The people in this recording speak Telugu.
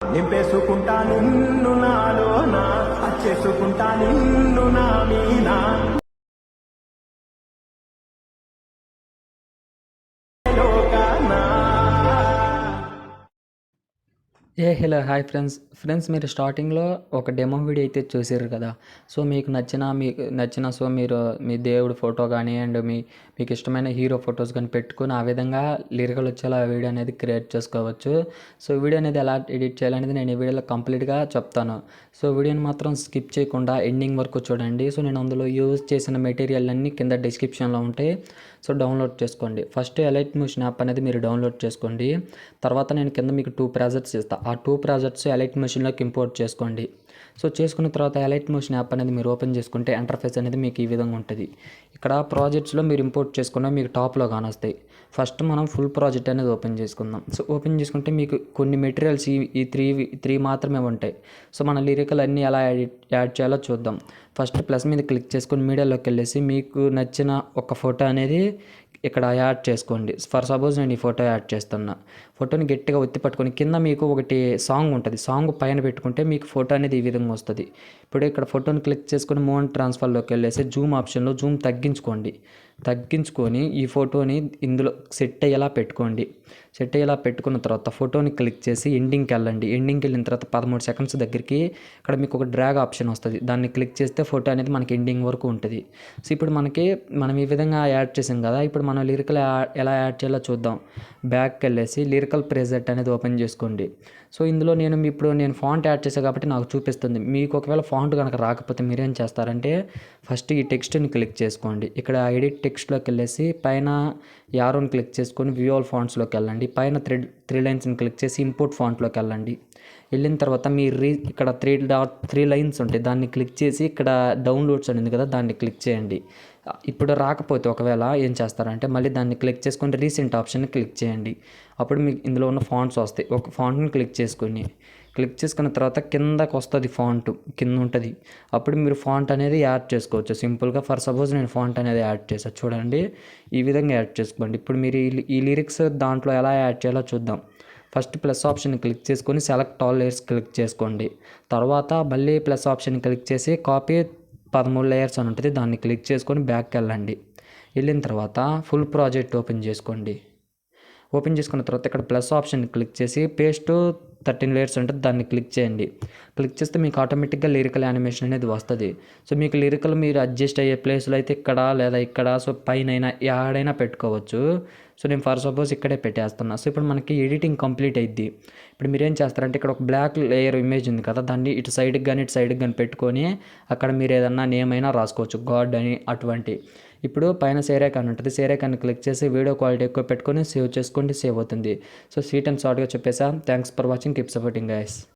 నింపేసుకుంటా నిన్ను నాలోన అచ్చేసుకుంటా నిన్ను నా మీద లోకానా హలో హాయ్ ఫ్రెండ్స్ మీరు స్టార్టింగ్లో ఒక డెమో వీడియో అయితే చూసారు కదా. సో మీకు నచ్చిన సో మీరు మీ దేవుడి ఫోటో కానీ అండ్ మీకు ఇష్టమైన హీరో ఫొటోస్ కానీ పెట్టుకుని ఆ విధంగా లిరికల్ వచ్చేలా వీడియో అనేది క్రియేట్ చేసుకోవచ్చు. సో వీడియో అనేది ఎలా ఎడిట్ చేయాలనేది నేను ఈ వీడియోలో కంప్లీట్గా చెప్తాను. సో వీడియోని మాత్రం స్కిప్ చేయకుండా ఎండింగ్ వరకు చూడండి. సో నేను అందులో యూజ్ చేసిన మెటీరియల్ అన్నీ కింద డిస్క్రిప్షన్లో ఉంటాయి. సో డౌన్లోడ్ చేసుకోండి. ఫస్ట్ ఎలైట్ మోషన్ యాప్ అనేది మీరు డౌన్లోడ్ చేసుకోండి. తర్వాత నేను కింద మీకు 2 ప్రాజెక్ట్స్ ఇస్తాను. ఆ 2 ప్రాజెక్ట్స్ ఎలైట్ మోషన్లోకి ఇంపోర్ట్ చేసుకోండి. సో చేసుకున్న తర్వాత ఎలైట్ మోషన్ యాప్ అనేది మీరు ఓపెన్ చేసుకుంటే ఇంటర్ఫేస్ అనేది మీకు ఈ విధంగా ఉంటుంది. ఇక్కడ ప్రాజెక్ట్స్లో మీరు ఇంపోర్ట్ చేసుకున్న మీకు టాప్లో కానొస్తాయి. ఫస్ట్ మనం ఫుల్ ప్రాజెక్ట్ అనేది ఓపెన్ చేసుకుందాం. సో ఓపెన్ చేసుకుంటే మీకు కొన్ని మెటీరియల్స్ ఈ త్రీ మాత్రమే ఉంటాయి. సో మన లిరికల్ అన్నీ ఎలా యాడ్ చేయాలో చూద్దాం. ఫస్ట్ ప్లస్ మీద క్లిక్ చేసుకొని మీడియాలోకి వెళ్ళేసి మీకు నచ్చిన ఒక ఫోటో అనేది ఇక్కడ యాడ్ చేసుకోండి. ఫర్ సపోజ్ నేను ఈ ఫోటో యాడ్ చేస్తున్నా. ఫోటోని గట్టిగా ఒత్తి పట్టుకొని కింద మీకు ఒకటి సాంగ్ ఉంటుంది. సాంగ్ పైన పెట్టుకుంటే మీకు ఫోటో అనేది ఈ విధంగా వస్తుంది. ఇప్పుడు ఇక్కడ ఫోటోని క్లిక్ చేసుకొని మూవ్ అండ్ ట్రాన్స్ఫర్లోకి వెళ్ళేసి జూమ్ ఆప్షన్లో జూమ్ తగ్గించుకొని ఈ ఫోటోని ఇందులో సెట్ అయ్యేలా పెట్టుకోండి. సెట్ అయ్యేలా పెట్టుకున్న తర్వాత ఫోటోని క్లిక్ చేసి ఎండింగ్కి వెళ్ళండి. ఎండింగ్కి వెళ్ళిన తర్వాత 13 సెకండ్స్ దగ్గరికి ఇక్కడ మీకు ఒక డ్రాగ్ ఆప్షన్ వస్తుంది. దాన్ని క్లిక్ చేస్తే ఫోటో అనేది మనకి ఎండింగ్ వరకు ఉంటుంది. సో ఇప్పుడు మనం ఈ విధంగా యాడ్ చేసాం కదా. ఇప్పుడు మనం లిరికల్ ఎలా యాడ్ చేయాలో చూద్దాం. బ్యాక్కి వెళ్ళేసి లిరికల్ ప్రెజెంట్ అనేది ఓపెన్ చేసుకోండి. సో ఇందులో నేను ఫాంట్ యాడ్ చేసాను కాబట్టి నాకు చూపిస్తుంది. మీకు ఒకవేళ ఫాంట్ కనుక రాకపోతే మీరేం చేస్తారంటే ఫస్ట్ ఈ టెక్స్ట్ని క్లిక్ చేసుకోండి. ఇక్కడ ఎడిట్ టెక్స్ట్లోకి వెళ్ళేసి పైన యారోని క్లిక్ చేసుకొని వ్యూ ఆల్ ఫాంట్స్లోకి వెళ్ళండి. పైన త్రీ లైన్స్ని క్లిక్ చేసి ఇంపోర్ట్ ఫాంట్లోకి వెళ్ళండి. వెళ్ళిన తర్వాత ఇక్కడ 3 లైన్స్ ఉంటాయి. దాన్ని క్లిక్ చేసి ఇక్కడ డౌన్లోడ్స్ అనేది కదా దాన్ని క్లిక్ చేయండి. ఇప్పుడు రాకపోతే ఒకవేళ ఏం చేస్తారంటే మళ్ళీ దాన్ని క్లిక్ చేసుకొని రీసెంట్ ఆప్షన్ని క్లిక్ చేయండి. అప్పుడు మీకు ఇందులో ఉన్న ఫాంట్స్ వస్తాయి. ఒక ఫాంట్ని క్లిక్ చేసుకున్న తర్వాత కిందకు వస్తుంది, ఫాంట్ కింద ఉంటుంది. అప్పుడు మీరు ఫాంట్ అనేది యాడ్ చేసుకోవచ్చు సింపుల్గా. ఫర్ సపోజ్ నేను ఫాంట్ అనేది యాడ్ చేసాను చూడండి. ఈ విధంగా యాడ్ చేసుకోండి. ఇప్పుడు మీరు ఈ లిరిక్స్ దాంట్లో ఎలా యాడ్ చేయాలో చూద్దాం. ఫస్ట్ ప్లస్ ఆప్షన్ క్లిక్ చేసుకొని సెలెక్ట్ ఆల్ లేయర్స్ క్లిక్ చేసుకోండి. తర్వాత మళ్ళీ ప్లస్ ఆప్షన్ క్లిక్ చేసి కాపీ 13 లేయర్స్ అని ఉంటుంది. దాన్ని క్లిక్ చేసుకొని బ్యాక్కి వెళ్ళండి. వెళ్ళిన తర్వాత ఫుల్ ప్రాజెక్ట్ ఓపెన్ చేసుకోండి. ఓపెన్ చేసుకున్న తర్వాత ఇక్కడ ప్లస్ ఆప్షన్ క్లిక్ చేసి పేస్ట్ 13 లేయర్స్ ఉంటుంది. దాన్ని క్లిక్ చేయండి. క్లిక్ చేస్తే మీకు ఆటోమేటిక్గా లిరికల్ యానిమేషన్ అనేది వస్తుంది. సో మీకు లిరికల్ మీరు అడ్జస్ట్ అయ్యే ప్లేస్లో అయితే ఇక్కడ లేదా ఇక్కడ సో పైన యాడైనా పెట్టుకోవచ్చు. సో నేను ఫర్ సపోజ్ ఇక్కడే పెట్టేస్తున్నా. సో ఇప్పుడు మనకి ఎడిటింగ్ కంప్లీట్ అయ్యిద్ది. ఇప్పుడు మీరు ఏం చేస్తారంటే ఇక్కడ ఒక బ్లాక్ లేయర్ ఇమేజ్ ఉంది కదా, దాన్ని ఇటు సైడ్కి కానీ పెట్టుకొని అక్కడ మీరు ఏదన్నా నేమ్ అయినా రాసుకోవచ్చు, గాడ్ అని అటువంటి. ఇప్పుడు పైన సేవ్ ఐకాన్ ఉంటుంది. సేవ్ ఐకాన్ క్లిక్ చేసి వీడియో క్వాలిటీ ఎక్కువ పెట్టుకొని సేవ్ చేసుకోండి. సేవ్ అవుతుంది. సో స్వీట్ అండ్ షార్ట్గా చెప్పేసా. Thanks for watching. Keep supporting guys.